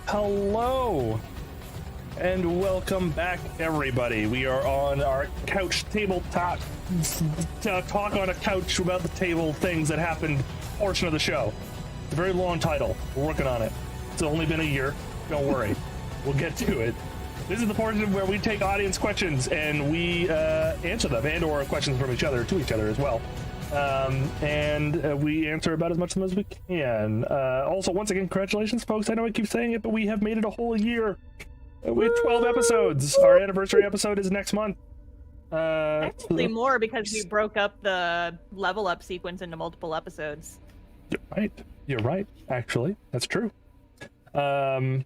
Hello, and welcome back, everybody. We are on our couch tabletop talk on a couch about the table things that happened portion of the show. It's a very long title. We're working on it. It's only been a year. Don't worry. We'll get to it. This is the portion where we take audience questions and we answer them, and or questions from each other to each other as well. And we answer about as much of them as we can. Also, once again, congratulations, folks. I know I keep saying it, but we have made it a whole year. We had 12 episodes. Our anniversary episode is next month. Actually more, because we broke up the level up sequence into multiple episodes. You're right. You're right, actually. That's true. Let's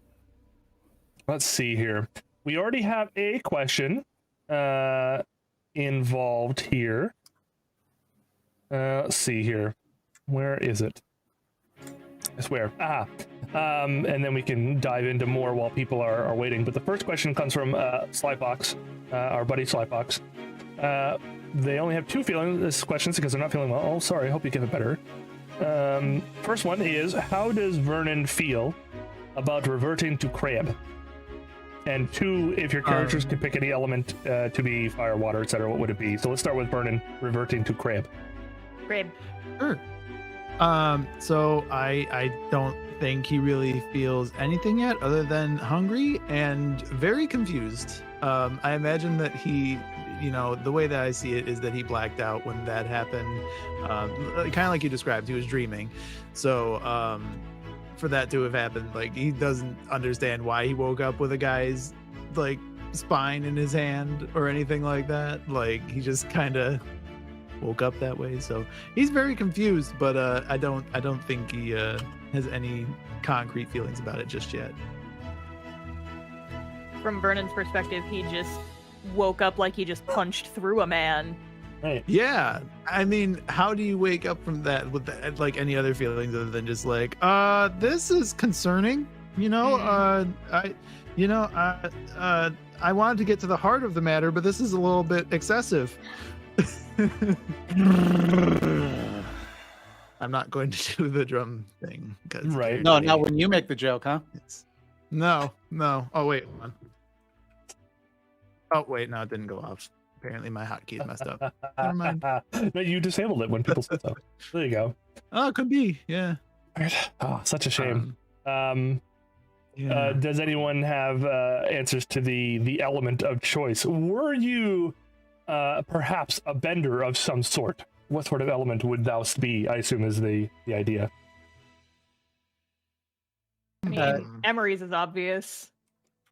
see here. We already have a question involved here. Let's see here. Where is it? I swear. And then we can dive into more while people are waiting. But the first question comes from Slyfox, our buddy Slyfox. They only have two questions because they're not feeling well. Oh, sorry. I hope you get it better. First one is, how does Vernon feel about reverting to crab? And two, if your characters could pick any element to be fire, water, etc., what would it be? So let's start with Vernon reverting to crab. Crab. Sure. So I don't think he really feels anything yet other than hungry and very confused. I imagine that he, the way that I see it is that he blacked out when that happened. Kind of like you described, he was dreaming. So for that to have happened, like, he doesn't understand why he woke up with a guy's like spine in his hand or anything like that. Like, he just kind of woke up that way. So he's very confused, but I don't think he has any concrete feelings about it just yet. From Vernon's perspective, he just woke up like he just punched through a man. Right. Yeah, I mean, how do you wake up from that with like any other feelings other than just like, this is concerning, I wanted to get to the heart of the matter, but this is a little bit excessive. I'm not going to do the drum thing. Right. No, not when you make the joke, huh? No. Oh, wait. Hold on. Oh, wait. No, it didn't go off. Apparently my hotkey messed up. Never mind. No, you disabled it when people said so. There you go. Oh, it could be. Yeah. Oh, such a shame. Yeah. Does anyone have answers to the element of choice? Were you perhaps a bender of some sort? What sort of element would thou be, I assume, is the idea? I mean, Emery's is obvious.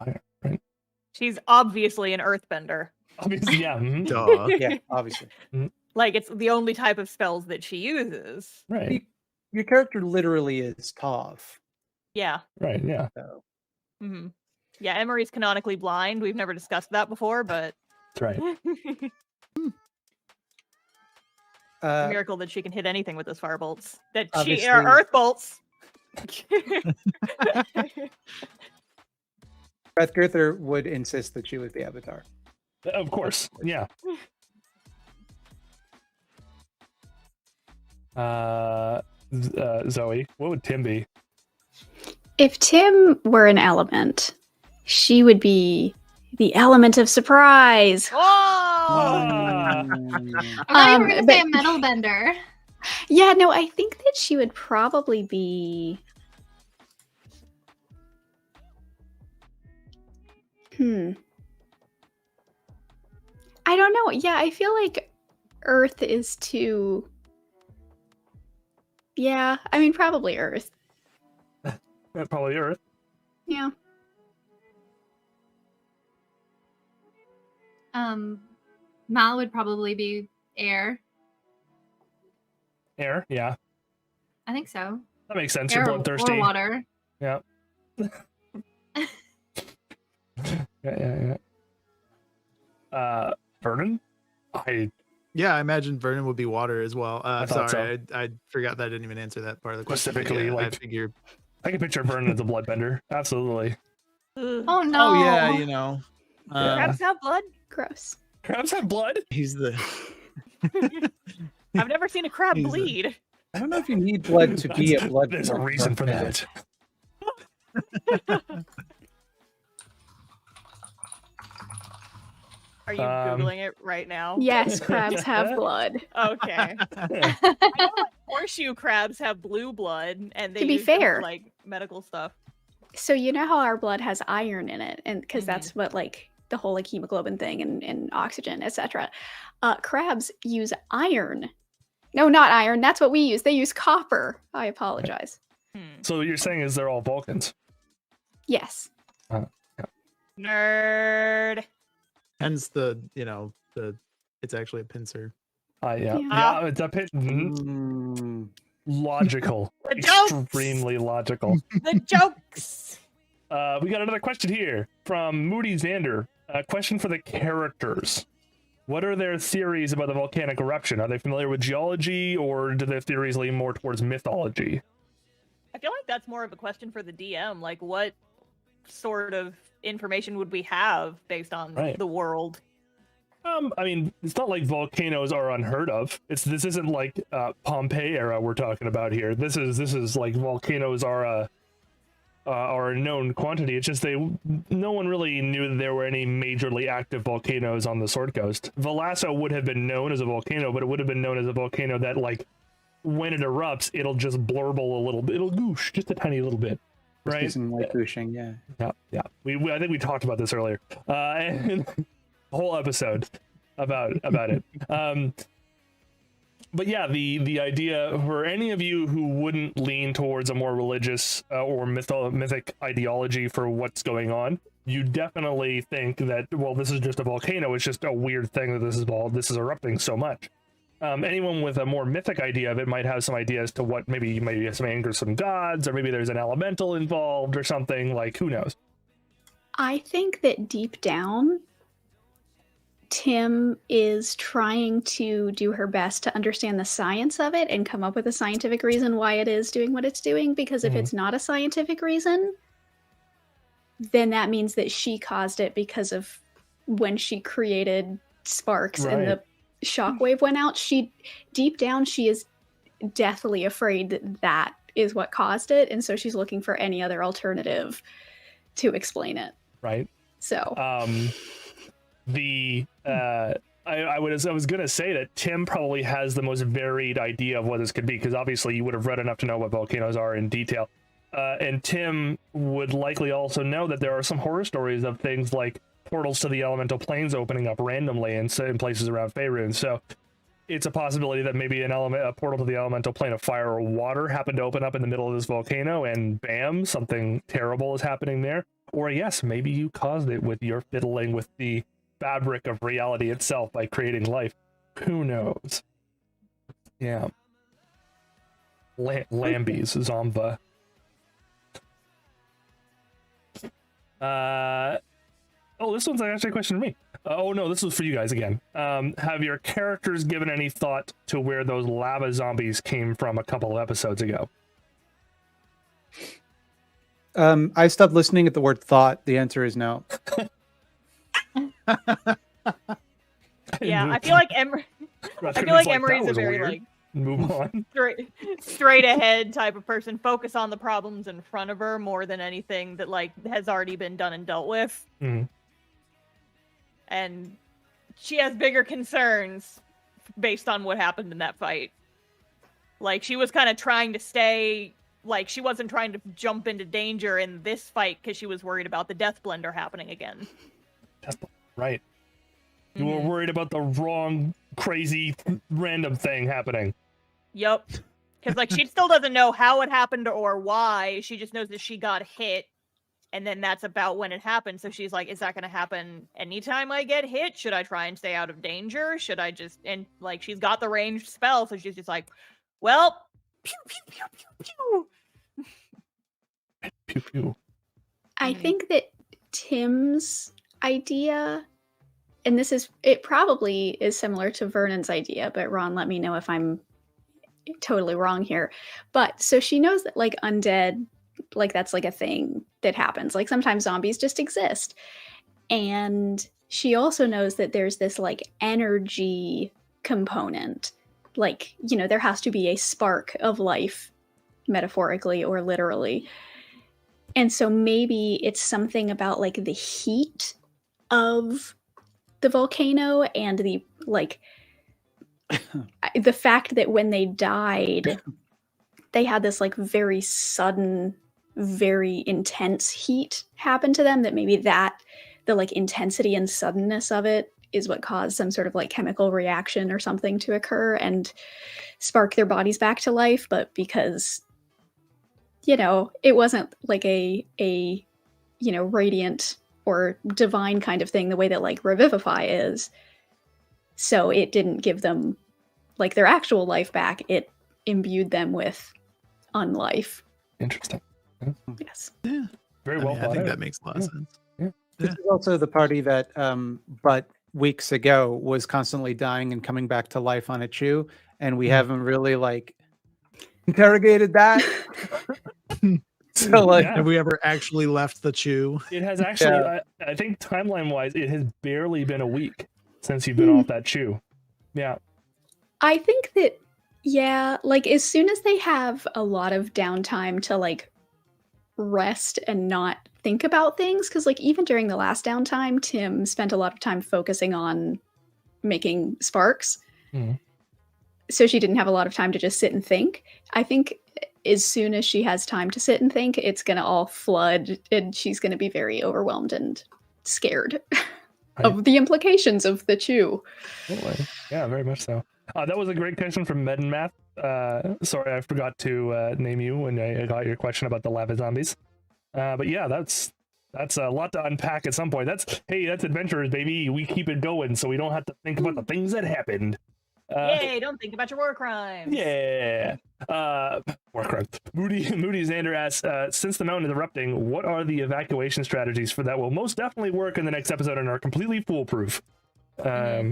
Right. She's obviously an earthbender. Obviously, yeah. Mm-hmm. Duh. Yeah, obviously. Like, it's the only type of spells that she uses. Right. Your character literally is Tov. Yeah. Right, yeah. So. Mm-hmm. Yeah, Emery's canonically blind. We've never discussed that before, but... That's right. A miracle that she can hit anything with those fire bolts. That she Obviously. are earth bolts. Beth Gerther would insist that she was the Avatar. Of course, yeah. Zoe, what would Tim be? If Tim were an element, she would be the element of surprise. Oh! I thought you were going to say a metal bender. Yeah, no, I think that she would probably be... I don't know. Yeah, I feel like Earth is too... Yeah, I mean, probably Earth. Probably Earth. Yeah. Mal would probably be air. Air, yeah. I think so. That makes sense. Air You're bloodthirsty. or water. Yeah. Yeah. Vernon? Yeah, I imagine Vernon would be water as well. I thought Sorry, I forgot that I didn't even answer that part of the question. Specifically, Yeah, like, I figure. I can picture Vernon as a bloodbender. Absolutely. Oh no. Oh yeah, Crabs have blood? Gross. Crabs have blood? he's the. I've never seen a crab He's a- bleed. I don't know if you need blood to be a blood. There's a reason for that. Are you Googling it right now? Yes, crabs have blood. Okay. I know like horseshoe crabs have blue blood, and they To be use them for, fair. like medical stuff. So you know how our blood has iron in it, and because Mhm. that's what like the whole like hemoglobin thing and oxygen, etc. Crabs use iron. No, not iron. That's what we use. They use copper. I apologize. So what you're saying is they're all Vulcans. Yes. Nerd. Hence the it's actually a pincer. Yeah, it's a pit. Logical. The jokes! Extremely logical. The jokes. We got another question here from Moody Xander. A question for the characters. What are their theories about the volcanic eruption? Are they familiar with geology, or do their theories lean more towards mythology? I feel like that's more of a question for the DM. Like, what sort of information would we have based on the world? I mean, it's not like volcanoes are unheard of. This isn't like Pompeii era we're talking about here. This is like volcanoes are a known quantity. It's just no one really knew that there were any majorly active volcanoes on the Sword Coast. Valasso would have been known as a volcano, but it would have been known as a volcano that, like, when it erupts, it'll just blurble a little bit. It'll goosh just a tiny little bit, right? Some like gooshing, yeah. Yeah. I think we talked about this earlier. And a whole episode about it. But yeah, the idea for any of you who wouldn't lean towards a more religious or mythic ideology for what's going on, you definitely think that, well, this is just a volcano. It's just a weird thing that this is erupting so much. Anyone with a more mythic idea of it might have some ideas to what maybe have some anger, some gods, or maybe there's an elemental involved or something. Like, who knows? I think that deep down, Tim is trying to do her best to understand the science of it and come up with a scientific reason why it is doing what it's doing, because if it's not a scientific reason, then that means that she caused it because of when she created sparks and the shockwave went out. Deep down, she is deathly afraid that that is what caused it, and so she's looking for any other alternative to explain it. Right. So I was gonna say that Tim probably has the most varied idea of what this could be, because obviously you would have read enough to know what volcanoes are in detail, and Tim would likely also know that there are some horror stories of things like portals to the elemental planes opening up randomly in places around Faerun. So it's a possibility that maybe a portal to the elemental plane of fire or water happened to open up in the middle of this volcano, and bam, something terrible is happening there. Or yes, maybe you caused it with your fiddling with the fabric of reality itself by creating life. Who knows? Yeah. Lambies, Zomba. Oh, this one's actually a question to me. Oh no, this was for you guys again. Have your characters given any thought to where those lava zombies came from a couple of episodes ago? I stopped listening at the word thought. The answer is no. Yeah, I feel like Emery's a very like move on straight ahead type of person. Focus on the problems in front of her more than anything that like has already been done and dealt with. And she has bigger concerns based on what happened in that fight. Like, she was kind of trying to stay, like, she wasn't trying to jump into danger in this fight because she was worried about the Death Blender happening again. Right. You were worried about the wrong, crazy, random thing happening. Yep. Because, like, she still doesn't know how it happened or why. She just knows that she got hit. And then that's about when it happened. So she's like, is that going to happen anytime I get hit? Should I try and stay out of danger? Should I just... And, like, she's got the ranged spell. So she's just like, well... Pew, pew, pew, pew, pew. Pew, pew. I think that Tim's idea... And it probably is similar to Vernon's idea, but Ron, let me know if I'm totally wrong here. But so she knows that like undead, like that's like a thing that happens. Like sometimes zombies just exist. And she also knows that there's this like energy component. Like, you know, there has to be a spark of life, metaphorically or literally. And so maybe it's something about like the heat of the volcano and the like the fact that when they died they had this like very sudden, very intense heat happen to them, that maybe that the like intensity and suddenness of it is what caused some sort of like chemical reaction or something to occur and spark their bodies back to life. But because, you know, it wasn't like a you know, radiant or divine kind of thing the way that like Revivify is, so it didn't give them like their actual life back, it imbued them with unlife. Interesting. Yes. Yeah. Very well I thought think out. that makes a lot of sense. This is also the party that, but weeks ago was constantly dying and coming back to life on a chew, and we haven't really like interrogated that. So like, Yeah. Have we ever actually left the chew? It has actually, Yeah. I think timeline wise, it has barely been a week since you've been off that chew. Yeah. I think that, yeah, like as soon as they have a lot of downtime to like rest and not think about things, because like even during the last downtime, Tim spent a lot of time focusing on making sparks. Mhm. So she didn't have a lot of time to just sit and think. I think as soon as she has time to sit and think, it's going to all flood and she's going to be very overwhelmed and scared of the implications of the chew. Totally. Yeah, very much so. That was a great question from Med and Math. Sorry, I forgot to name you when I got your question about the lava zombies. But yeah, that's a lot to unpack at some point. That's adventurers, baby. We keep it going, so we don't have to think about the things that happened. Yay! Don't think about your war crimes. Yeah. War crime. Moody Xander asks, since the mountain is erupting, what are the evacuation strategies for that will most definitely work in the next episode and are completely foolproof? That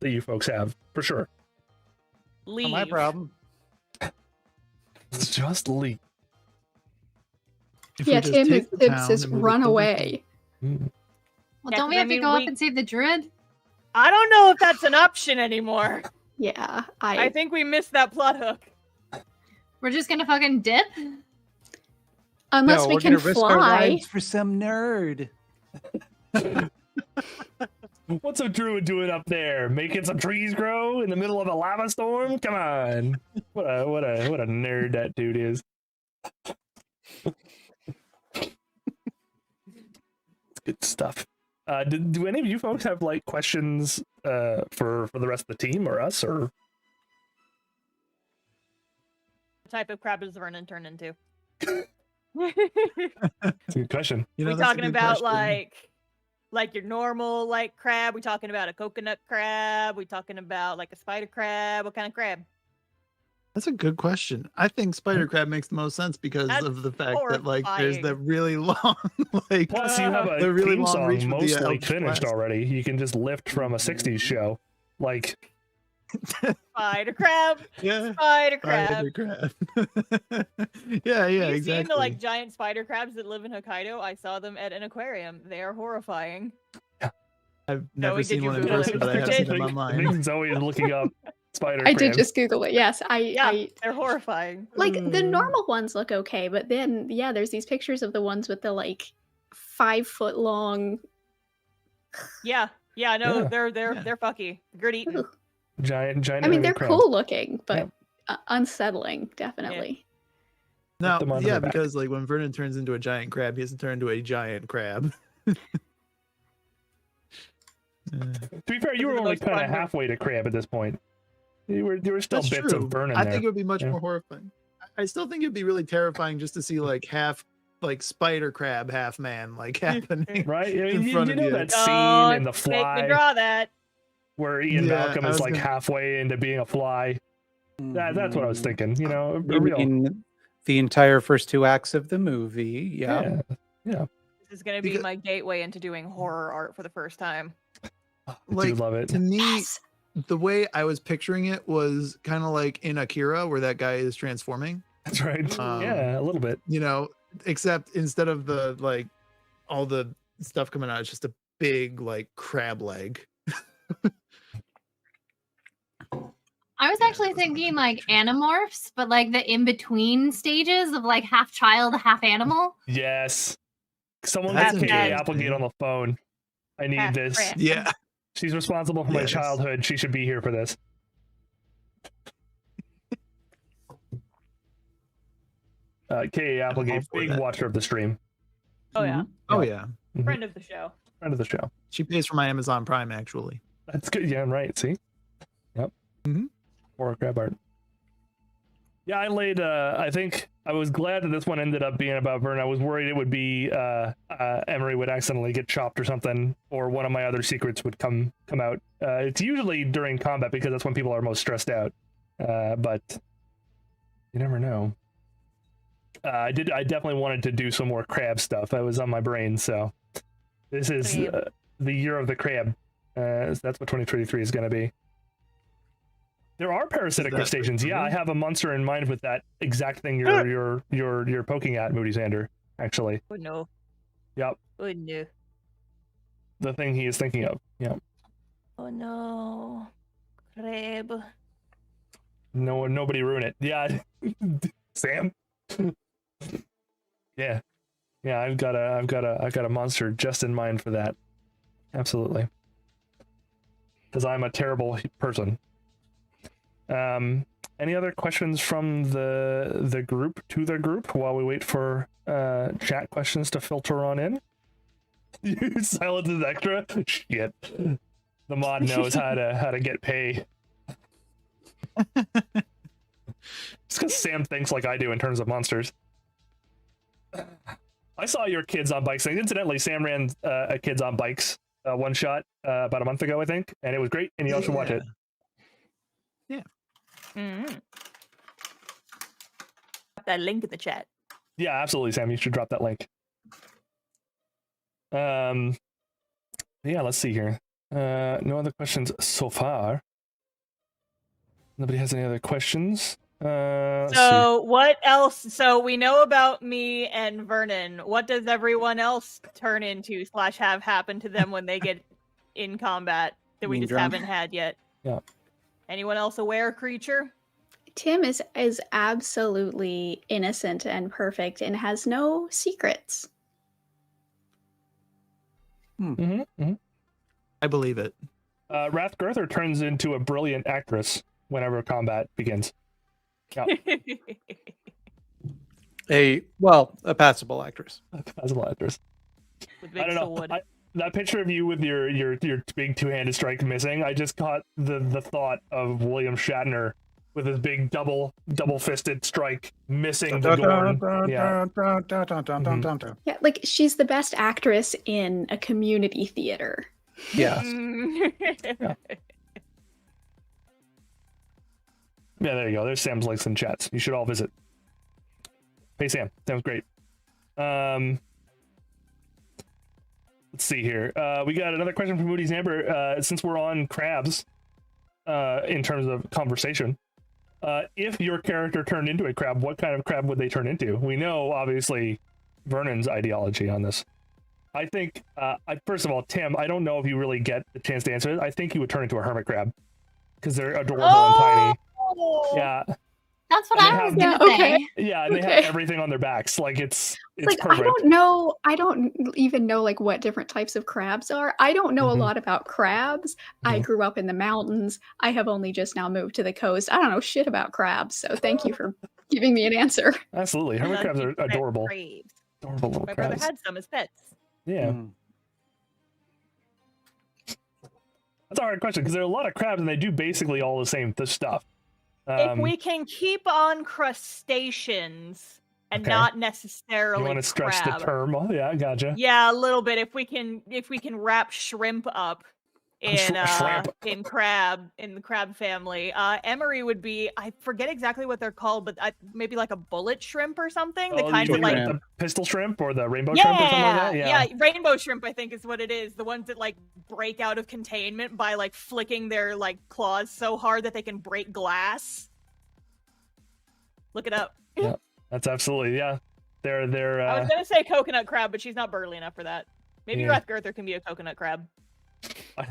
you folks have, for sure. Leave. not my problem. Just leave. If we Yeah, just Tim take the town says and move it run closer to- away. Mm. Well, Yeah, don't we 'cause I have to mean, go up we- and save the druid? I don't know if that's an option anymore. Yeah, I think we missed that plot hook. We're just gonna fucking dip? unless No, we we're can gonna risk our fly. lives for some nerd. What's a druid doing up there? Making some trees grow in the middle of a lava storm? Come on. What a nerd that dude is. It's good stuff. Do any of you folks have like questions for the rest of the team or us or What type of crab does Vernon turn into? it's a good question. You know, We that's a talking good about question. like your normal like crab? We talking about a coconut crab? We talking about like a spider crab? What kind of crab? That's a good question. I think spider crab makes the most sense because That's of the fact that like there's horrifying. that really long like Plus, you have a the really theme long reach song with the mostly Eldritch finished Blast. already. You can just lift from a '60s show. Like, Spider crab. Yeah. Spider crab. Spider crab. Yeah, Have you exactly. seen the like giant spider crabs that live in Hokkaido? I saw them at an aquarium. They are horrifying. I've never did seen you one in Google it? person, but I have Did. seen them online. Zoe is looking up spider I did crabs. just Google it. Yes, Yeah, they're horrifying. like the normal ones look okay, but then yeah, there's these pictures of the ones with the like 5-foot long. Yeah, no, Yeah. they're fucky. Good eating. Ugh. Giant. I mean, they're crab. cool looking, but Yeah. unsettling, definitely. No, them on yeah, her back. because like when Vernon turns into a giant crab, he has to turn into a giant crab. To be fair, you were the only most kind of fun- halfway to crab at this point. You were still That's bits true. of burning I there. think it would be much Yeah. more horrifying. I still think it'd be really terrifying just to see like half like spider crab, half man like happening. Right? I mean, in you front of know you. that scene Don't in The make me Fly draw that. where Ian Yeah, Malcolm I is was like gonna- halfway into being a fly. That's what I was thinking. You know, a You real. mean the entire first 2 acts of the movie? Yeah. Yeah. This is gonna be Because- my gateway into doing horror art for the first time. I do Like love it. to me, Yes. the way I was picturing it was kind of like in Akira, where that guy is transforming. That's right. Um, Yeah, a little bit. You know, except instead of the like all the stuff coming out, it's just a big like crab leg. I was actually thinking like animorphs, but like the in-between stages of like half child, half animal. Yes. Someone That's get K.A. interesting. Applegate on the phone. I need Half this. crab. Yeah. She's responsible for my Yes. childhood. She should be here for this. K.A. Applegate, for big that. watcher of the stream. Oh yeah, Oh yeah. Mhm. friend of the show. Friend of the show. She pays for my Amazon Prime actually. That's good. Yeah, right. See? Yep. Mhm. Or grab art. Yeah, I laid, I think I was glad that this one ended up being about Vern. I was worried it would be, Emery would accidentally get chopped or something, or one of my other secrets would come out. It's usually during combat because that's when people are most stressed out. But you never know. I definitely wanted to do some more crab stuff. That was on my brain, so this is the year of the crab. So that's what 2023 is going to be. There are parasitic Is that crustaceans. Yeah, I have a monster in mind with that exact thing you're poking at, Moody Xander. Actually, Oh no. yep, Oh no. the thing he is thinking of. Yep. Oh no. Crab. No, nobody ruin it. Yeah, Sam. Yeah, I've got a monster just in mind for that. Absolutely, because I'm a terrible person. Any other questions from the group to the group while we wait for chat questions to filter on in? Silence is extra. Shit, the mod knows how to get pay. It's because Sam thinks like I do in terms of monsters. I saw your kids on bikes thing. Incidentally, Sam ran a kids on bikes one shot about a month ago, I think, and it was great. And you all should watch it. Mm-hmm. That link in the chat. Yeah, absolutely, Sam. You should drop that link. Yeah, let's see here. No other questions so far. Nobody has any other questions. Let's see. So what else? So we know about me and Vernon. What does everyone else turn into / have happen to them when they get in combat that we Mean just drunk? haven't had yet? Yeah. Anyone else aware creature? Tim is absolutely innocent and perfect and has no secrets. I believe it. Rathgirther turns into a brilliant actress whenever combat begins. Yeah. A passable actress. Passable actress. With I big don't know. sword. That picture of you with your big two-handed strike missing, I just caught the thought of William Shatner with his big double-fisted strike missing the Gorn. Yeah. Yeah, like she's the best actress in a community theater. Yeah. Yeah. Yeah, there you go. There's Sam's links in chats. You should all visit. Hey, Sam. Sam's great. Let's see here. We got another question from Moody's Amber. Since we're on crabs, in terms of conversation, if your character turned into a crab, what kind of crab would they turn into? We know, obviously, Vernon's ideology on this. I think, first of all, Tim, I don't know if you really get the chance to answer it. I think you would turn into a hermit crab because they're adorable and tiny. Yeah. That's what And I was they gonna have- say. okay. Yeah, and they have everything on their backs. Like it's Like perfect. I don't even know like what different types of crabs are. I don't know a lot about crabs. I grew up in the mountains. I have only just now moved to the coast. I don't know shit about crabs. So thank you for giving me an answer. Absolutely. Hermit crabs are adorable. Craves. Adorable little My crabs. brother had some as pets. Yeah. That's a hard question because there are a lot of crabs and they do basically all the same stuff. If we can keep on crustaceans and Okay. not You necessarily want to stretch crab. the term? Oh, yeah, gotcha. Yeah, a little bit. If we can wrap shrimp up in Shrimp. in the crab family, Emery would be, I forget exactly what they're called, but maybe like a bullet shrimp or something. The Oh, kinds you of mean like the pistol shrimp or the rainbow shrimp or something like that? yeah, rainbow shrimp I think is what it is. The ones that like break out of containment by like flicking their like claws so hard that they can break glass. Look it up. Yeah, that's absolutely They're I was gonna say coconut crab, but she's not burly enough for that. Maybe Yeah. Rathgirther can be a coconut crab.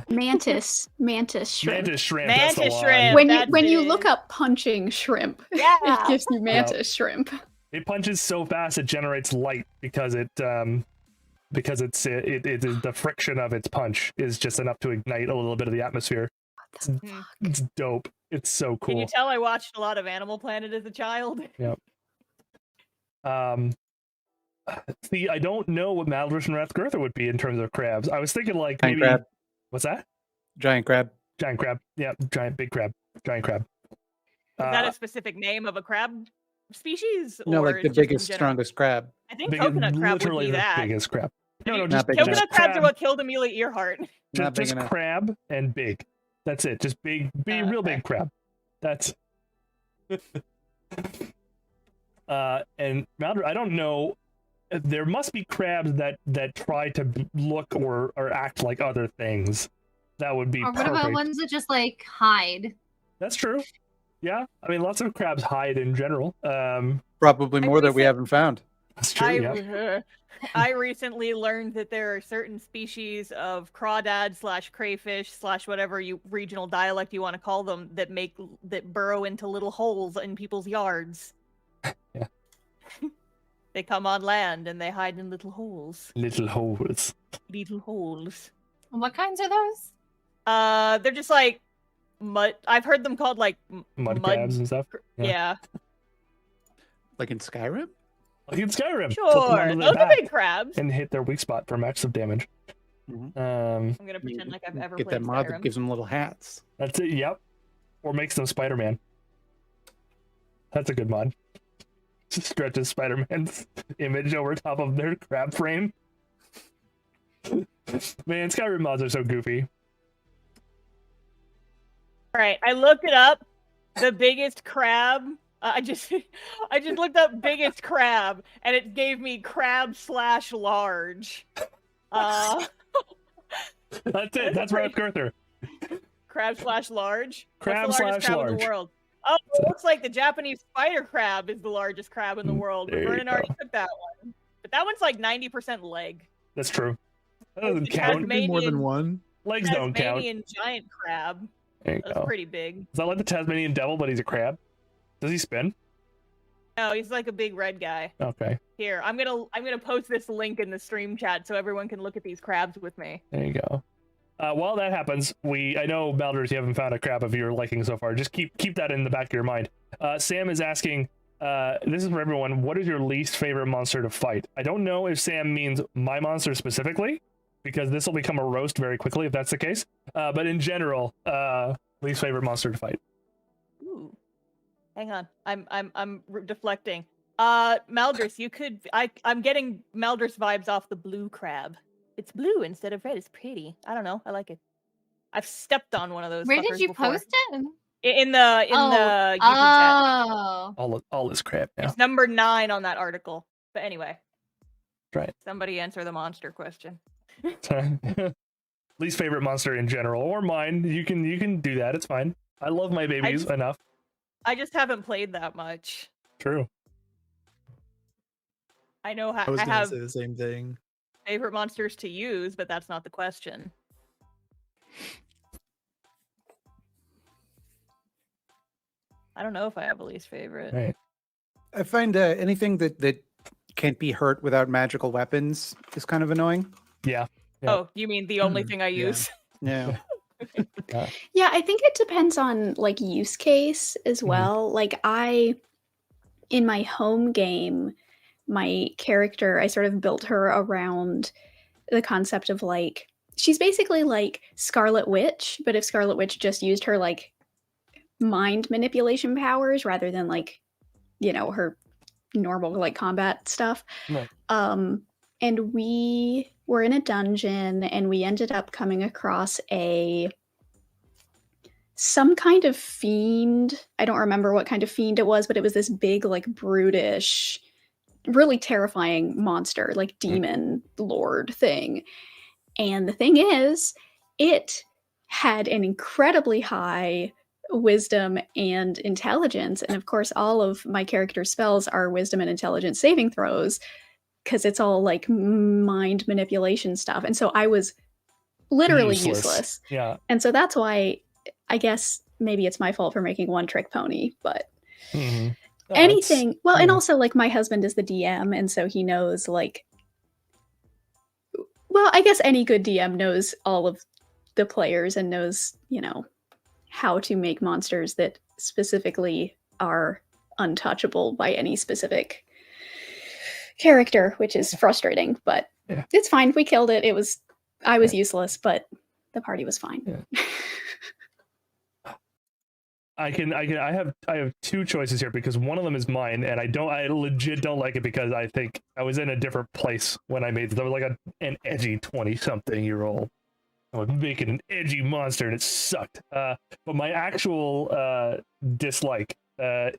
Mantis shrimp. Mantis shrimp. That's the Mantis one. shrimp. When you it. look up punching shrimp, Yeah. it gives you mantis shrimp. It punches so fast it generates light because it's the friction of its punch is just enough to ignite a little bit of the atmosphere. It's dope. It's so cool. Can you tell I watched a lot of Animal Planet as a child? Yep. See, I don't know what Maldrish and Rathgurtha would be in terms of crabs. I was thinking like Giant maybe crab. What's that? Giant crab. Giant crab. Yeah, big crab. Giant crab. Is that a specific name of a crab species? No, or like the just in biggest, general? strongest crab. I think coconut crab would literally be the that. biggest crab. No, Not just big coconut enough. crabs are crab. what killed Amelia Earhart. Not big Just enough. crab and big. That's it. Just big, real Okay. big crab. That's. And Maldrish, I don't know. There must be crabs that try to look or act like other things. That would be Or what perfect. about ones that just like hide? That's true. Yeah, I mean, lots of crabs hide in general. Probably more that we haven't found. That's true. Yeah. I recently learned that there are certain species of crawdad / crayfish / whatever regional dialect you want to call them that burrow into little holes in people's yards. Yeah. They come on land and they hide in little holes. Little holes. Little holes. What kinds are those? They're just like mud. I've heard them called like Mud crabs and stuff. Yeah. Like in Skyrim? Like in Skyrim. Sure. Flip them onto their Those are back big crabs. and hit their weak spot for max of damage. Mhm. I'm gonna pretend like I've ever Get played that mod Skyrim. that gives them little hats. That's it. Yep. Or makes them Spider-Man. That's a good mod. Just stretches Spider-Man's image over top of their crab frame. Man, Skyrim mods are so goofy. All right, I looked it up. The biggest crab. I just looked up biggest crab, and it gave me crab / large. That's it. That's Rathgurtha. Crab / large. Crab What's the largest / crab in large. the world? Oh, it looks like the Japanese spider crab is the largest crab in the world. But There you Vernon already go. took that one. But that one's like 90% leg. That's true. That doesn't The count. Could be more than Tasmanian- one. Legs don't count. Tasmanian giant crab. There you That's go. pretty big. Is that like the Tasmanian devil, but he's a crab? Does he spin? No, he's like a big red guy. Okay. Here, I'm gonna post this link in the stream chat so everyone can look at these crabs with me. There you go. While that happens, I know Maldrish, you haven't found a crab of your liking so far. Just keep that in the back of your mind. Sam is asking, this is for everyone, what is your least favorite monster to fight? I don't know if Sam means my monster specifically, because this will become a roast very quickly if that's the case. But in general, least favorite monster to fight. Ooh. Hang on. I'm deflecting. Maldris, you could I'm getting Maldris vibes off the blue crab. It's blue instead of red. It's pretty. I don't know. I like it. I've stepped on one of those. Where did fuckers you before. post it? In the YouTube chat. Oh. All is crap now. It's number 9 on that article. But anyway. Right. Somebody answer the monster question. Least favorite monster in general, or mine. You can do that. It's fine. I love my babies enough. I just haven't played that much. True. I know I was I gonna have say the same thing. favorite monsters to use, but that's not the question. I don't know if I have a least favorite. Right. I find anything that can't be hurt without magical weapons is kind of annoying. Yeah. Oh, you mean the only thing I yeah. use? Yeah. Yeah, I think it depends on like use case as well. Like in my home game, my character, I sort of built her around the concept of like, she's basically like Scarlet Witch, but if Scarlet Witch just used her like mind manipulation powers rather than like, you know, her normal like combat stuff. Right. And we were in a dungeon and we ended up coming across some kind of fiend. I don't remember what kind of fiend it was, but it was this big, like brutish, really terrifying monster, like demon lord thing. And the thing is, it had an incredibly high wisdom and intelligence. And of course, all of my character's spells are wisdom and intelligence saving throws, because it's all like mind manipulation stuff. And so I was literally Useless. useless. Yeah. And so that's why I guess maybe it's my fault for making one trick pony, but Mhm. anything. Well, and yeah. also like my husband is the DM, and so he knows like. Well, I guess any good DM knows all of the players and knows, how to make monsters that specifically are untouchable by any specific character, which is frustrating, but Yeah. it's fine. We killed it. I was useless, but the party was fine. Yeah. I have two choices here because one of them is mine, and I legit don't like it because I think I was in a different place when I made this. I was like an edgy 20-something-year-old. I was making an edgy monster, and it sucked. But my actual dislike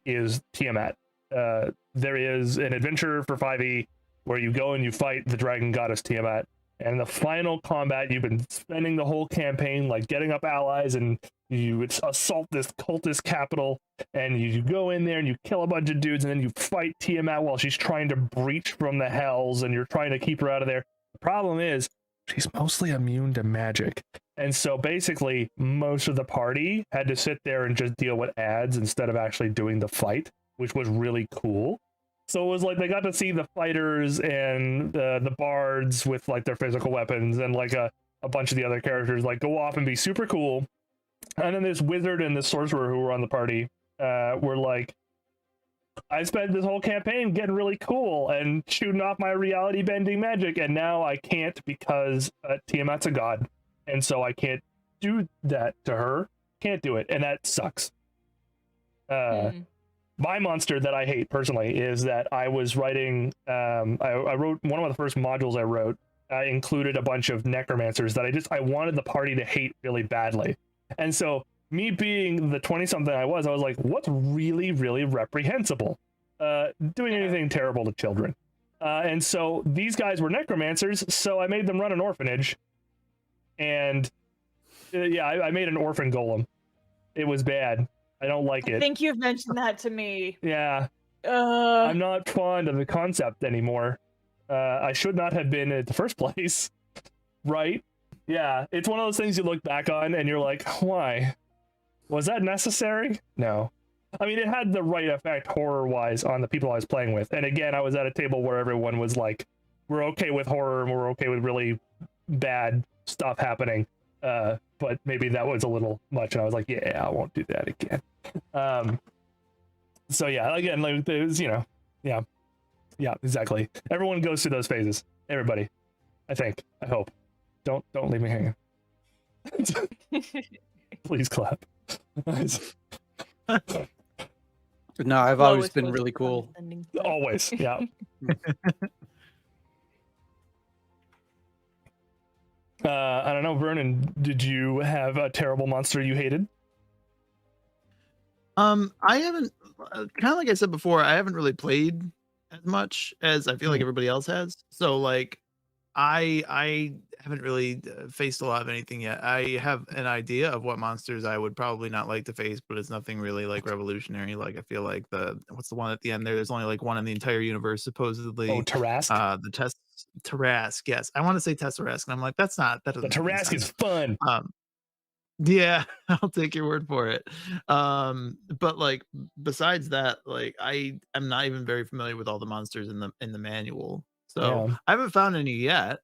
is Tiamat. There is an adventure for 5e where you go and you fight the dragon goddess Tiamat. And the final combat, you've been spending the whole campaign like getting up allies, and you assault this cultist capital, and you go in there and you kill a bunch of dudes, and then you fight Tiamat while she's trying to breach from the hells, and you're trying to keep her out of there. The problem is she's mostly immune to magic, and so basically most of the party had to sit there and just deal with ads instead of actually doing the fight, which was really cool. So it was like they got to see the fighters and the bards with like their physical weapons and like a bunch of the other characters like go off and be super cool. And then this wizard and this sorcerer who were on the party were like, I spent this whole campaign getting really cool and shooting off my reality bending magic, and now I can't because Tiamat's a god, and so I can't do that to her. Can't do it, and that sucks. My monster that I hate personally is that I was writing, I wrote one of the first modules I wrote included a bunch of necromancers that I wanted the party to hate really badly. And so me being the 20-something I was like, what's really, really reprehensible? Doing anything terrible to children. And so these guys were necromancers, so I made them run an orphanage. And I made an orphan golem. It was bad. I don't like it. I think you've mentioned that to me. Yeah. I'm not fond of the concept anymore. I should not have been in the first place. Right? Yeah. It's one of those things you look back on and you're like, why? Was that necessary? No. I mean, it had the right effect horror-wise on the people I was playing with. And again, I was at a table where everyone was like, we're okay with horror and we're okay with really bad stuff happening. But maybe that was a little much, and I was like, yeah, I won't do that again. So yeah, again, like it was, yeah, exactly. Everyone goes through those phases. Everybody, I think, I hope. Don't leave me hanging. Please clap. No, I've always been really cool. Always, yeah. I don't know, Vernon, did you have a terrible monster you hated? I haven't, kind of like I said before, I haven't really played as much as I feel like everybody else has. So like, I haven't really faced a lot of anything yet. I have an idea of what monsters I would probably not like to face, but it's nothing really like revolutionary. Like I feel like what's the one at the end there? There's only like one in the entire universe supposedly. Oh, Tarask. The Tarask. Yes, I want to say Tesserask, and I'm like, that doesn't. The Tarask is fun. Yeah, I'll take your word for it. But like besides that, like I'm not even very familiar with all the monsters in the manual. So Yeah. I haven't found any yet.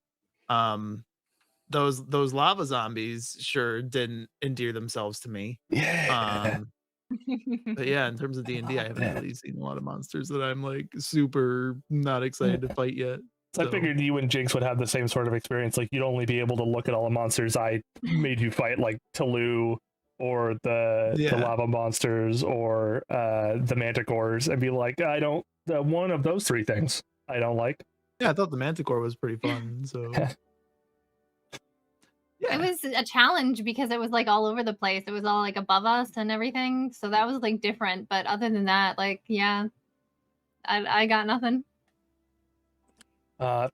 Those lava zombies sure didn't endear themselves to me. Yeah. But yeah, in terms of D&D, I haven't really seen a lot of monsters that I'm like super not excited to fight yet. So I figured you and Jinx would have the same sort of experience. Like you'd only be able to look at all the monsters I made you fight, like Tulu or the lava monsters or the manticores, and be like, one of those three things I don't like. Yeah, I thought the manticore was pretty fun. So yeah. It was a challenge because it was like all over the place. It was all like above us and everything. So that was like different. But other than that, like, yeah, I got nothing.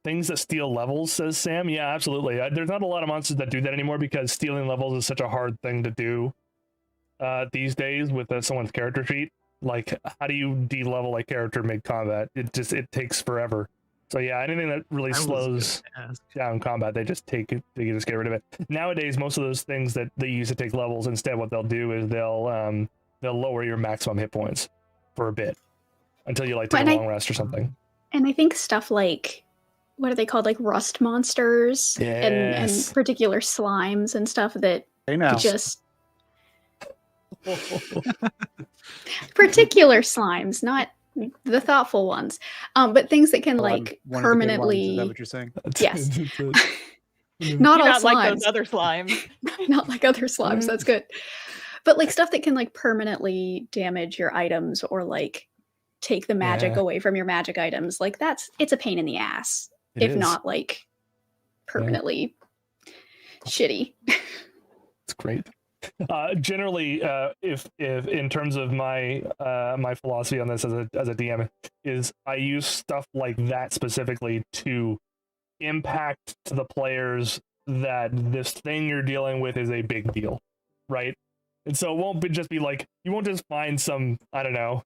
Things that steal levels, says Sam. Yeah, absolutely. There's not a lot of monsters that do that anymore because stealing levels is such a hard thing to do these days with someone's character sheet. Like, how do you de-level a character mid-combat? It takes forever. So yeah, anything that really I was slows gonna ask. down combat, they just get rid of it. Nowadays, most of those things that they use to take levels, instead what they'll do is they'll lower your maximum hit points for a bit until you like take a long rest or something. And I think stuff like, what are they called? Like rust monsters and Yes. particular slimes and stuff that Hey now. just particular slimes, not the thoughtful ones, but things that can Oh, I'm like one of the good ones. Is that permanently, what you're saying? yes, You're not all not like slimes, those other slimes. not like other slimes. That's good, but like stuff that can like permanently damage your items or like take the magic Yeah. away from your magic items. Like it's a pain in the ass, It if is. not like permanently shitty. It's great. Generally, if in terms of my my philosophy on this as a DM is I use stuff like that specifically to impact to the players that this thing you're dealing with is a big deal, right? And so it won't just be like, you won't just find some, I don't know,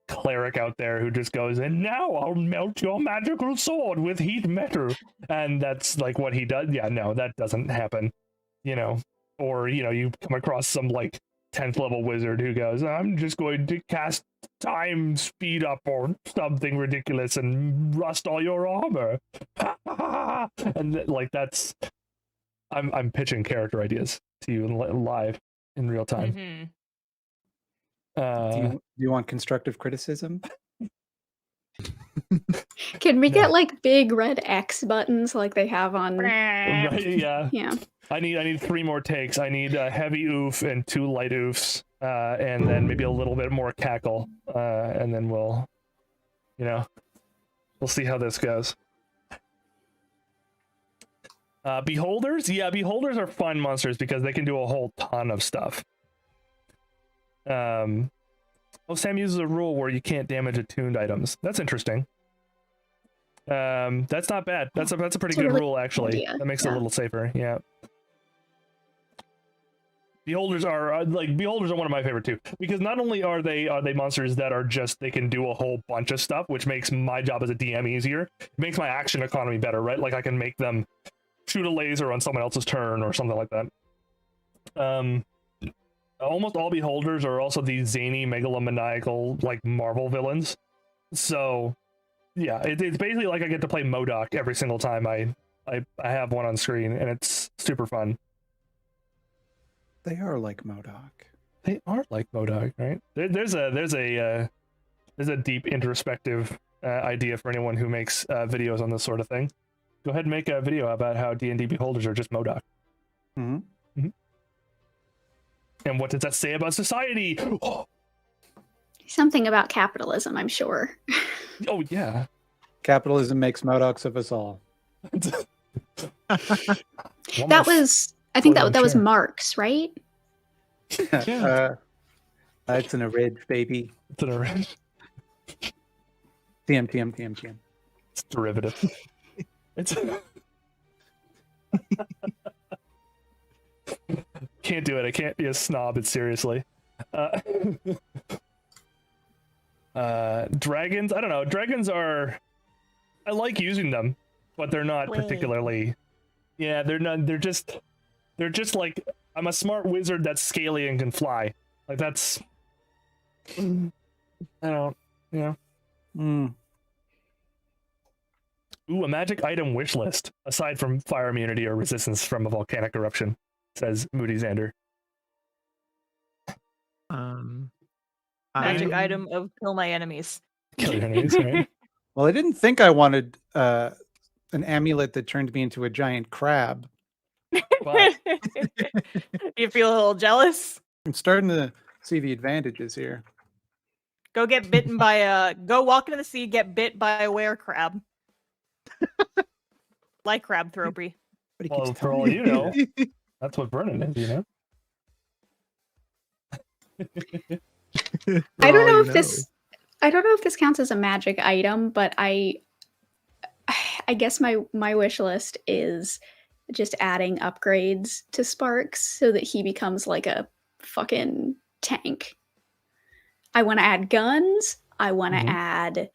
cleric out there who just goes, and now I'll melt your magical sword with heat metal, and that's like what he does. Yeah, no, that doesn't happen, you know. Or, you know, you come across some like 10th level wizard who goes, I'm just going to cast time speed up or something ridiculous and rust all your armor. And like that's, I'm pitching character ideas to you live in real time. Mm-hmm. Do you want constructive criticism? Can we No. get like big red X buttons like they have on? Right, yeah. Yeah. I need 3 more takes. I need a heavy oof and 2 light oofs, and then maybe a little bit more cackle, and then we'll see how this goes. Beholders? Yeah, beholders are fun monsters because they can do a whole ton of stuff. Sam uses a rule where you can't damage attuned items. That's interesting. That's not bad. That's a pretty good really rule, actually. idea. That makes it a little safer. Yeah. Beholders are beholders are one of my favorite too, because not only are they monsters that are just, they can do a whole bunch of stuff, which makes my job as a DM easier. It makes my action economy better, right? Like I can make them shoot a laser on someone else's turn or something like that. Almost all beholders are also these zany megalomaniacal like Marvel villains. So yeah, it's basically like I get to play MODOK every single time I have one on screen, and it's super fun. They are like MODOK. They are like MODOK, right? There's a deep introspective idea for anyone who makes videos on this sort of thing. Go ahead and make a video about how D&D beholders are just MODOK. Mm-hmm. Mm-hmm. And what does that say about society? Something about capitalism, I'm sure. Oh yeah. Capitalism makes MODOKs of us all. That was, I think that was Marx, right? Yeah. It's an orange, baby. It's an orange. TM. It's derivative. It's can't do it. I can't be a snob. It's seriously. Dragons. I don't know. Dragons are. I like using them, but they're not particularly. Yeah, they're not. They're just like, I'm a smart wizard that's scaly and can fly. Like that's. I don't. Yeah. Mm. Ooh, a magic item wish list aside from fire immunity or resistance from a volcanic eruption, says Moody Xander. Magic item of kill my enemies. Kill your enemies, right? Well, I didn't think I wanted an amulet that turned me into a giant crab. But You feel a little jealous? I'm starting to see the advantages here. Go get bitten by a. Go walk into the sea, get bit by a were crab. Like crab thropy. But he well, keeps for telling all me you know, that's what Vernon is, you know? I don't know if this counts as a magic item, but I guess my wish list is just adding upgrades to Sparks so that he becomes like a fucking tank. I want to add guns. I want to add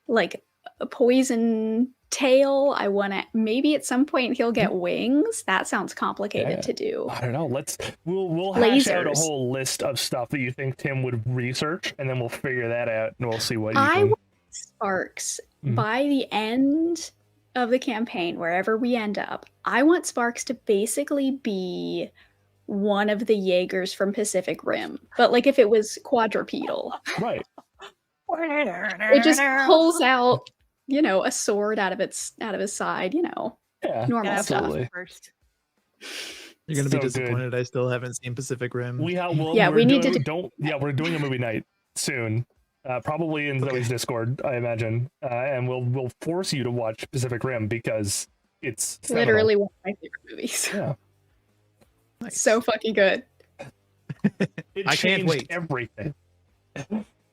like a poison tail. I want to maybe at some point he'll get wings. That sounds complicated Yeah. to do. I don't know. We'll hash out a Lasers. whole list of stuff that you think Tim would research, and then we'll figure that out, and we'll see what you I can. want Sparks Mhm. by the end of the campaign, wherever we end up. I want Sparks to basically be one of the Jaegers from Pacific Rim, but like if it was quadrupedal. Right. It just pulls out, a sword out of his side, Yeah. normal Yeah, stuff. absolutely. First. You're gonna So be good. disappointed. I still haven't seen Pacific Rim. We're need to doing a movie night soon. Probably in Zoe's Discord, I imagine. And we'll force you to watch Pacific Rim because it's seminal. Literally one of my favorite movies. Yeah. Nice. So fucking good. It I can't changed wait. everything.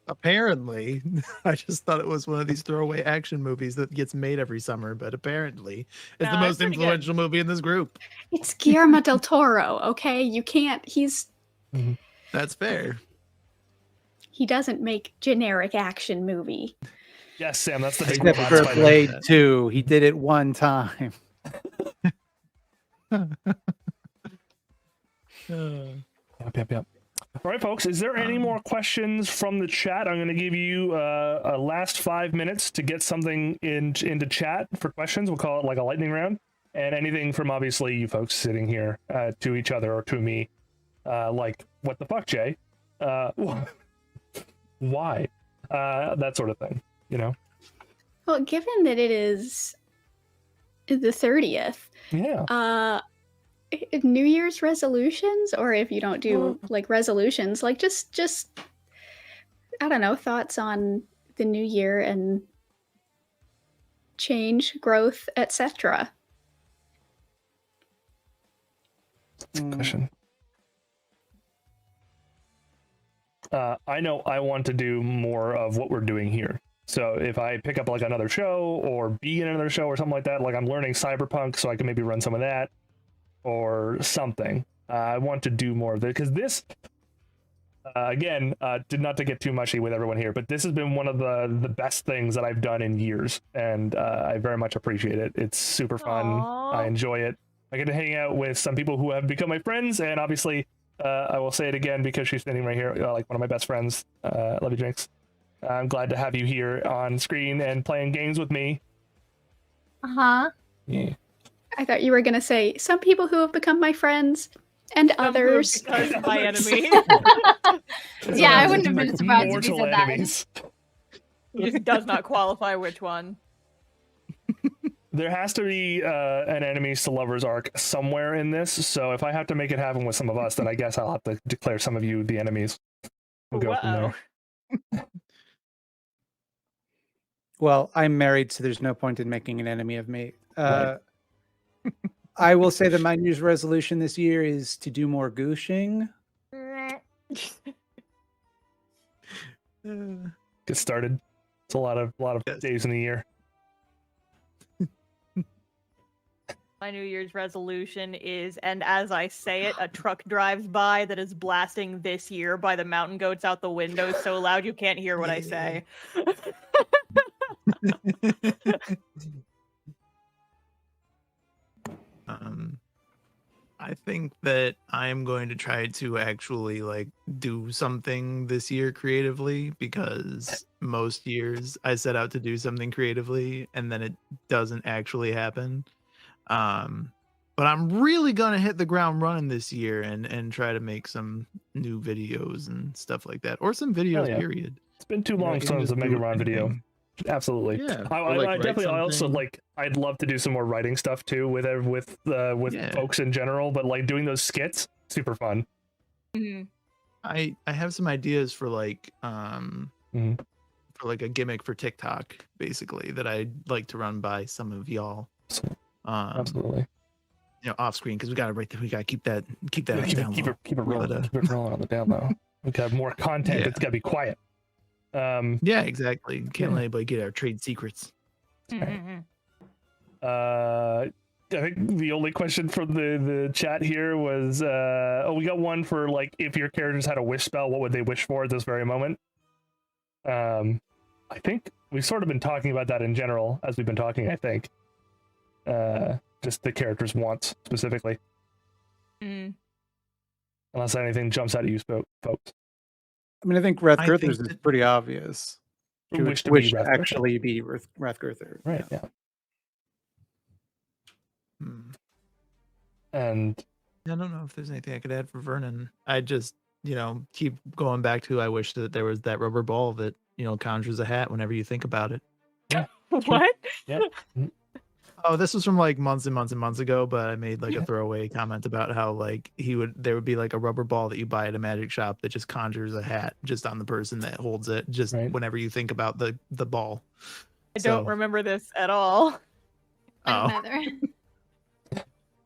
Apparently, I just thought it was one of these throwaway action movies that gets made every summer, but apparently it's the No, most it's pretty good. influential movie in this group. It's Guillermo del Toro, okay? You can't, That's fair. he doesn't make generic action movie. Yes, Sam, that's the big Except one. Except for Spider-Man. Blade 2. He did it one time. Yep. All right, folks, is there any more questions from the chat? I'm going to give you a last 5 minutes to get something into chat for questions. We'll call it like a lightning round. And anything from obviously you folks sitting here to each other or to me. Like, what the fuck, Jay? Why? That sort of thing, Well, given that it is the 30th, Yeah. New Year's resolutions, or if you don't do like resolutions, like just I don't know, thoughts on the new year and change, growth, etc. Question. I know I want to do more of what we're doing here. So if I pick up like another show or be in another show or something like that, like I'm learning Cyberpunk, so I can maybe run some of that or something. I want to do more of it because this, again, did not to get too mushy with everyone here, but this has been one of the best things that I've done in years, and I very much appreciate it. It's super fun. Aww. I enjoy it. I get to hang out with some people who have become my friends, and obviously, I will say it again because she's standing right here, like one of my best friends. Love you, Jinx. I'm glad to have you here on screen and playing games with me. Uh-huh. Yeah. I thought you were gonna say some people who have become my friends and others. Because of my enemy. Yeah, I wouldn't have been surprised if you Mortal said that. enemies. He just does not qualify which one. There has to be an enemies to lovers arc somewhere in this, so if I have to make it happen with some of us, then I guess I'll have to declare some of you the enemies. We'll go from Whoa. there. Well, I'm married, so there's no point in making an enemy of me. Right. I will say that my New Year's resolution this year is to do more gooshing. Get started. It's a lot of Yes. days in the year. My New Year's resolution is, and as I say it, a truck drives by that is blasting "This Year" by the Mountain Goats out the window so loud you can't hear what I say. I think that I'm going to try to actually like do something this year creatively, because most years I set out to do something creatively and then it doesn't actually happen. But I'm really gonna hit the ground running this year and try to make some new videos and stuff like that, or some videos. yeah. Period. It's been too You know, long you can since just a Mega do Ron video. anything. Absolutely. Yeah, I or, like, write definitely. I also something. like. I'd love to do some more writing stuff too with Yeah. folks in general. But like doing those skits, super fun. Mhm. I have some ideas for like Mhm. for like a gimmick for TikTok, basically, that I'd like to run by some of y'all. Absolutely. Off screen, because we gotta keep that Keep down it, low. keep it rolling. But, Keep it rolling on the down low. We got more content. Yeah. It's got to be quiet. Yeah, exactly. Can't Yeah. let anybody get our trade secrets. Mhm. I think the only question from the chat here was, we got one for like, if your characters had a wish spell, what would they wish for at this very moment? I think we've sort of been talking about that in general as we've been talking, I think. Just the character's wants specifically. Unless anything jumps out at you, folks. I mean, I think I think Rathgurthers is pretty obvious. She would wish to actually be Rathgurther. Right, yeah. And I don't know if there's anything I could add for Vernon. I just, keep going back to I wish that there was that rubber ball that, conjures a hat whenever you think about it. Yeah. What? Yeah. Oh, this was from like months and months and months ago, but I made like a throwaway comment about how like there would be like a rubber ball that you buy at a magic shop that just conjures a hat just on the person that holds it, just whenever you think about the ball. I don't remember this at all. Oh.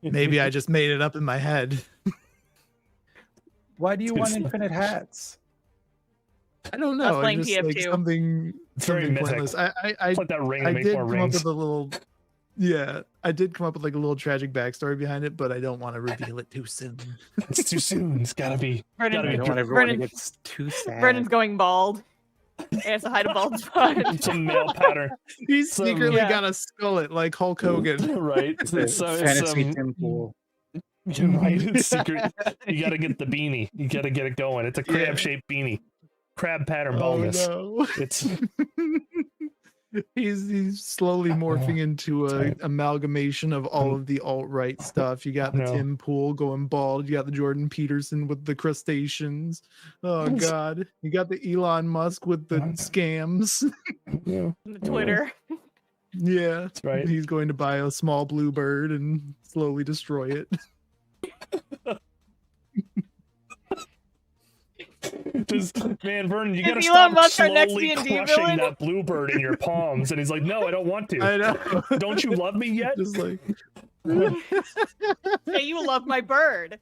Maybe I just made it up in my head. Why do you want infinite hats? I don't know. Playing Just TF2. like something very pointless. It's like that ring I make did more come rings. up with a little. Yeah, I did come up with like a little tragic backstory behind it, but I don't want to reveal it too soon. It's too soon. It's gotta be. Vernon, I don't want everyone to get too sad. Vernon's going bald. He has to hide a bald spot. Some male pattern. He's secretly got a skullet like Hulk Hogan. Right. It's fantasy Tim Pool. Right. It's secret. You gotta get the beanie. You gotta get it going. It's a crab-shaped beanie. Crab pattern baldness. No. It's. He's slowly morphing into a amalgamation of all of the alt-right stuff. You got the Tim Pool going bald. You got the Jordan Peterson with the crustaceans. Oh God! You got the Elon Musk with the scams. Yeah. The Twitter. Yeah, that's right. He's going to buy a small blue bird and slowly destroy it. Man, Vernon, you gotta Is stop Elon Musk our next slowly D&D crushing villain? that bluebird in your palms. And he's like, no, I don't want to. I know. Don't you love me yet? Just like, Say you love my bird.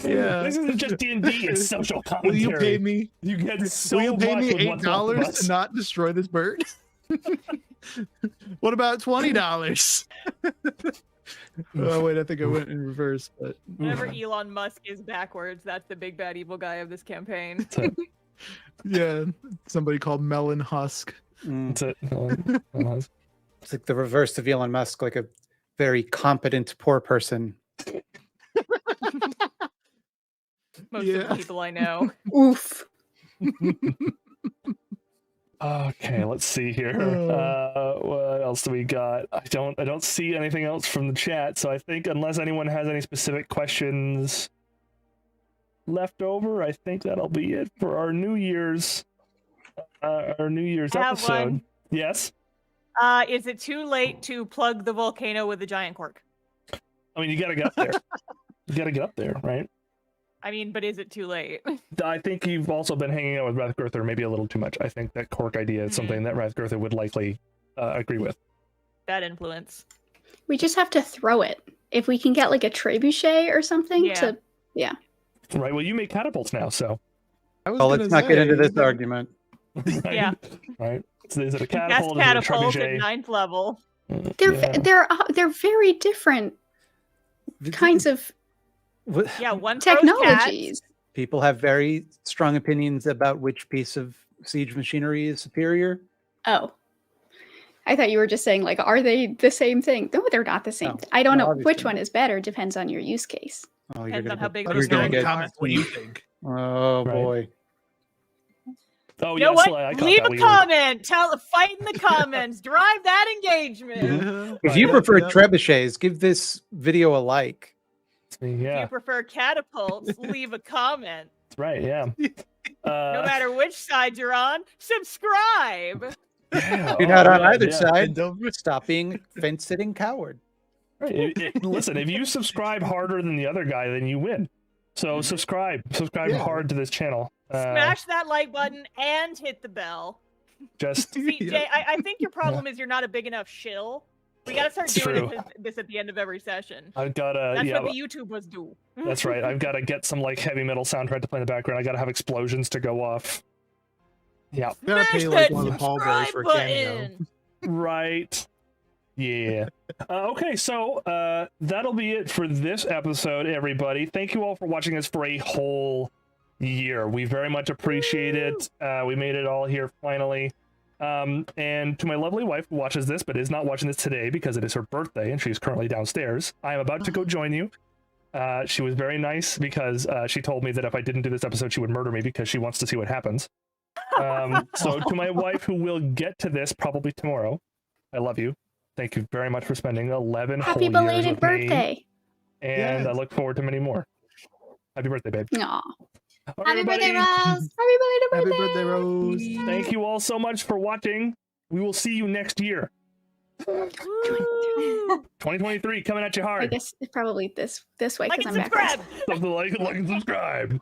yeah. This isn't just D&D, it's social Will commentary. you pay me? You get so Will you pay much me with what's left of $8 us. to not destroy this bird? What about $20? Oh wait, I think I went in reverse. But Whenever Elon Musk is backwards, that's the big bad evil guy of this campaign. yeah, somebody called Melon Husk. That's it. It's like the reverse of Elon Musk, like a very competent poor person. Most of the people I know. Oof. Okay, let's see here. What else do we got? I don't see anything else from the chat, so I think unless anyone has any specific questions left over, I think that'll be it for our New Year's episode. One. Yes. Is it too late to plug the volcano with the giant cork? I mean, you gotta get up there. You gotta get up there, right? I mean, but is it too late? I think you've also been hanging out with Rathgurther maybe a little too much. I think that cork idea is something that Rathgurther would likely agree with. Bad influence. We just have to throw it. If we can get like a trebuchet or something to, Right. Well, you make catapults now, so. Well, let's not get into this argument. Right? Yeah. Right. So is it a Cast catapult? catapult Is it a at trebuchet? 9th level. They're very different kinds of Yeah, one throws technologies. People have very strong opinions about which piece of siege machinery is superior. Oh. I thought you were just saying, like, are they the same thing? No, they're not the same. No. I don't No, know obviously which one is better. Depends on your use case. Oh, Depends on how big Let the us know in the stones comments are. what you think. Oh Right. boy. Oh, You know yes, what? I caught Leave that. a We were- comment. Fight in the comments. Drive that engagement. If you Yeah, prefer yeah. trebuchets, give this video a like. If Yeah, you prefer catapults, leave a comment. that's right. Yeah. No matter which side you're on, subscribe. Yeah, You're not on yeah, either yeah. side. And don't Stop being fence-sitting coward. Right. Listen, if you subscribe harder than the other guy, then you win. So subscribe Yeah. hard to this channel. Smash that like button and hit the bell. Just See, Yeah. Jay, I think your problem is you're not a big enough shill. We gotta start It's doing true. this at the end of every session. I've got to. That's Yeah, what the YouTubers do. that's right. I've got to get some like heavy metal soundtrack to play in the background. I got to have explosions to go off. Yeah. gotta Smash pay like that one of the Paul boys for a subscribe cameo. button. Right. Yeah. Okay, so that'll be it for this episode, everybody. Thank you all for watching us for a whole year. We very much appreciate it. We made it all here finally. And to my lovely wife who watches this but is not watching this today because it is her birthday and she's currently downstairs, I am about to go join you. She was very nice because she told me that if I didn't do this episode, she would murder me because she wants to see what happens. So to my wife who will get to this probably tomorrow, I love you. Thank you very much for spending 11 Happy whole years belated with me, birthday. and I Yes. look forward to many more. Happy birthday, babe. Aw. All right, Happy birthday, everybody. Rose! Happy belated Happy birthday. birthday, Rose. Thank you all so much for watching. We will see you next year. 2023 coming at you I hard. guess it's probably this way Like because and I'm backwards. subscribe. Something like and subscribe.